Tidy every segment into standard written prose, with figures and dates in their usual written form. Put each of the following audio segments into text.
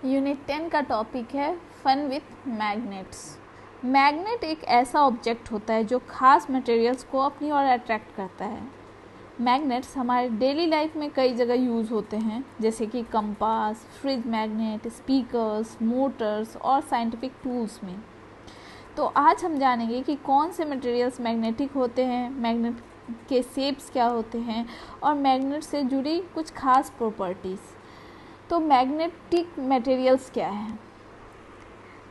Unit 10 का topic है fun with magnets. Magnet एक ऐसा ऑब्जेक्ट होता है जो खास मटेरियल्स को अपनी ओर अट्रैक्ट करता है। मैग्नेट्स हमारे डेली लाइफ में कई जगह यूज़ होते हैं, जैसे कि compass, fridge magnet, speakers, Motors और साइंटिफिक टूल्स में। तो आज हम जानेंगे कि कौन से मटेरियल्स मैग्नेटिक होते हैं, मैग्नेट के शेप्स क्या होते हैं और मैग्नेट से जुड़ी कुछ खास प्रॉपर्टीज़। तो मैग्नेटिक मटेरियल्स क्या हैं?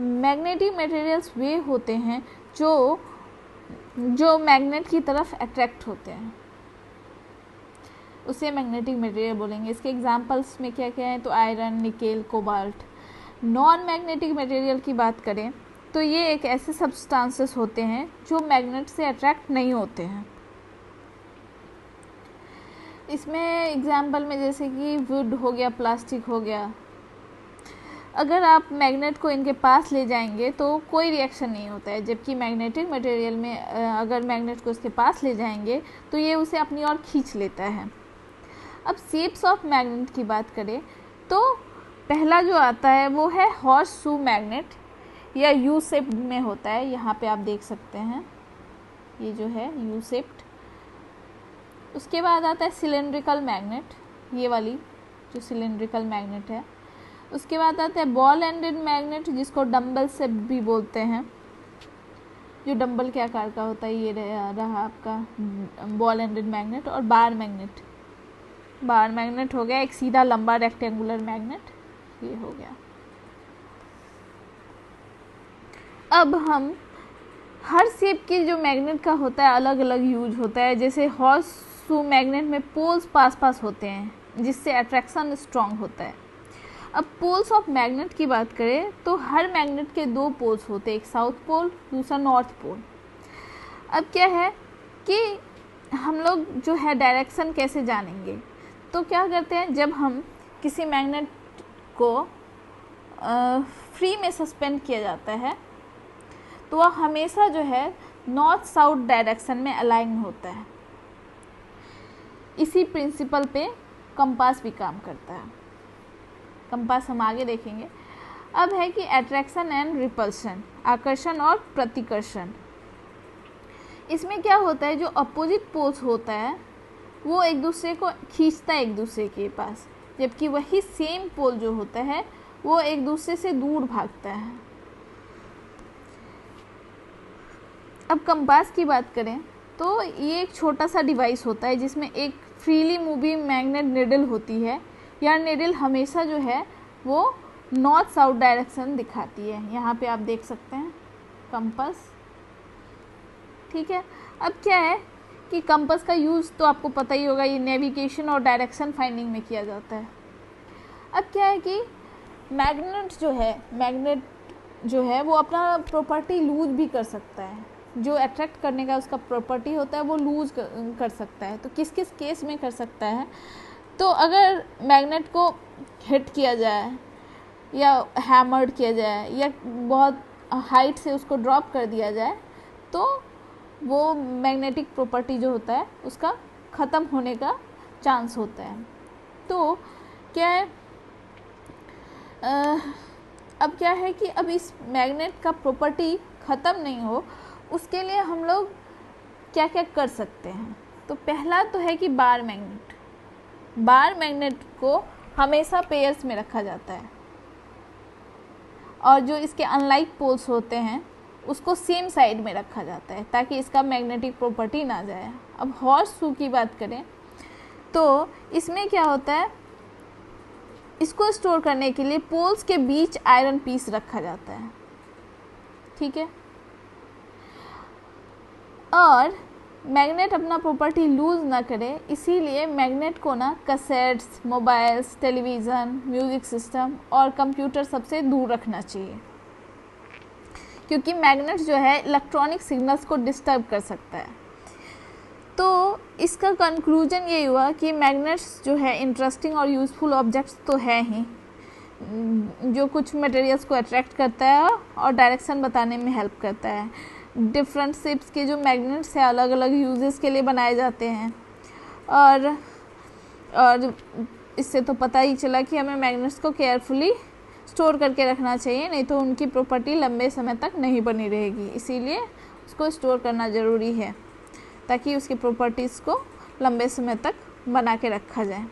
मैग्नेटिक मटेरियल्स वे होते हैं जो मैग्नेट की तरफ अट्रैक्ट होते हैं, उसे मैग्नेटिक मटेरियल बोलेंगे। इसके एग्जांपल्स में क्या क्या हैं? तो iron, nickel, cobalt. Non magnetic material की बात करें तो ये एक ऐसे सब्सटेंसेस होते हैं जो मैग्नेट से अट्रैक्ट नहीं होते हैं। इसमें एग्जाम्पल में जैसे कि वुड हो गया, प्लास्टिक हो गया। अगर आप मैग्नेट को इनके पास ले जाएंगे तो कोई रिएक्शन नहीं होता है, जबकि मैग्नेटिक मटेरियल में अगर मैग्नेट को इसके पास ले जाएंगे तो ये उसे अपनी ओर खींच लेता है। अब शेप्स ऑफ मैग्नेट की बात करें तो पहला जो आता है वो है हॉर्स शू मैग्नेट, या यू शेप्ड में होता है। यहाँ पे आप देख सकते हैं, ये जो है यू शेप्ड। उसके बाद आता है सिलेंड्रिकल मैग्नेट, ये वाली जो सिलेंड्रिकल मैग्नेट है। उसके बाद आता है बॉल एंडेड मैग्नेट, जिसको डंबल से भी बोलते हैं, जो डंबल के आकार का होता है। ये रहा आपका बॉल एंडेड मैग्नेट। और बार मैग्नेट, बार मैग्नेट हो गया एक सीधा लंबा रेक्टेंगुलर मैग्नेट, ये हो गया। अब हम हर शेप की जो मैग्नेट का होता है अलग अलग यूज होता है। जैसे हॉर्स शू मैग्नेट में पोल्स पास पास होते हैं जिससे अट्रैक्शन स्ट्रांग होता है। अब पोल्स ऑफ मैग्नेट की बात करें तो हर मैग्नेट के दो पोल्स होते हैं, एक साउथ पोल, दूसरा नॉर्थ पोल। अब क्या है कि हम लोग जो है डायरेक्शन कैसे जानेंगे? तो क्या करते हैं, जब हम किसी मैग्नेट को फ्री में सस्पेंड किया जाता है तो वह हमेशा जो है नॉर्थ साउथ डायरेक्शन में अलाइन होता है। इसी प्रिंसिपल पे कंपास भी काम करता है। कंपास हम आगे देखेंगे। अब है कि अट्रैक्शन एंड रिपल्शन, आकर्षण और प्रतिकर्षण। इसमें क्या होता है, जो अपोजिट पोल्स होता है वो एक दूसरे को खींचता है एक दूसरे के पास, जबकि वही सेम पोल जो होता है वो एक दूसरे से दूर भागता है। अब कंपास की बात करें तो ये एक छोटा सा डिवाइस होता है जिसमें एक फ्रीली मूविंग मैग्नेट निडल होती है। यह निडल हमेशा जो है वो नॉर्थ साउथ डायरेक्शन दिखाती है। यहाँ पे आप देख सकते हैं कंपास, ठीक है। अब क्या है कि कंपास का यूज़ तो आपको पता ही होगा, ये नेविगेशन और डायरेक्शन फाइंडिंग में किया जाता है। अब क्या है कि मैग्नेट जो है वो अपना प्रॉपर्टी लूज भी कर सकता है। जो अट्रैक्ट करने का उसका प्रॉपर्टी होता है वो लूज कर सकता है। तो किस किस केस में कर सकता है? तो अगर मैग्नेट को हिट किया जाए या हैमर्ड किया जाए या बहुत हाइट से उसको ड्रॉप कर दिया जाए तो वो मैग्नेटिक प्रॉपर्टी जो होता है उसका ख़त्म होने का चांस होता है। तो क्या है, अब क्या है कि अब इस मैग्नेट का प्रॉपर्टी ख़त्म नहीं हो उसके लिए हम लोग क्या क्या कर सकते हैं? तो पहला तो है कि बार मैग्नेट। बार मैग्नेट को हमेशा पेयर्स में रखा जाता है और जो इसके अनलाइक पोल्स होते हैं उसको सेम साइड में रखा जाता है ताकि इसका मैग्नेटिक प्रॉपर्टी ना जाए। अब हॉर्स शू की बात करें तो इसमें क्या होता है, इसको स्टोर करने के लिए पोल्स के बीच आयरन पीस रखा जाता है, ठीक है। और मैग्नेट अपना प्रॉपर्टी लूज़ ना करे इसीलिए मैग्नेट को ना cassettes, mobiles, television, music system और कंप्यूटर सबसे दूर रखना चाहिए, क्योंकि मैग्नेट जो है इलेक्ट्रॉनिक सिग्नल्स को डिस्टर्ब कर सकता है। तो इसका कंक्लूजन ये हुआ कि मैग्नेट्स जो है इंटरेस्टिंग और यूज़फुल ऑब्जेक्ट्स तो है ही, जो कुछ मटेरियल्स को अट्रैक्ट करता है और डायरेक्शन बताने में हेल्प करता है। डिफरेंट शेप्स के जो मैग्नेट्स हैं अलग अलग यूजेस के लिए बनाए जाते हैं। और इससे तो पता ही चला कि हमें मैग्नेट्स को केयरफुली स्टोर करके रखना चाहिए, नहीं तो उनकी प्रॉपर्टी लंबे समय तक नहीं बनी रहेगी। इसीलिए उसको स्टोर करना ज़रूरी है ताकि उसकी प्रॉपर्टीज़ को लंबे समय तक बना के रखा जाए।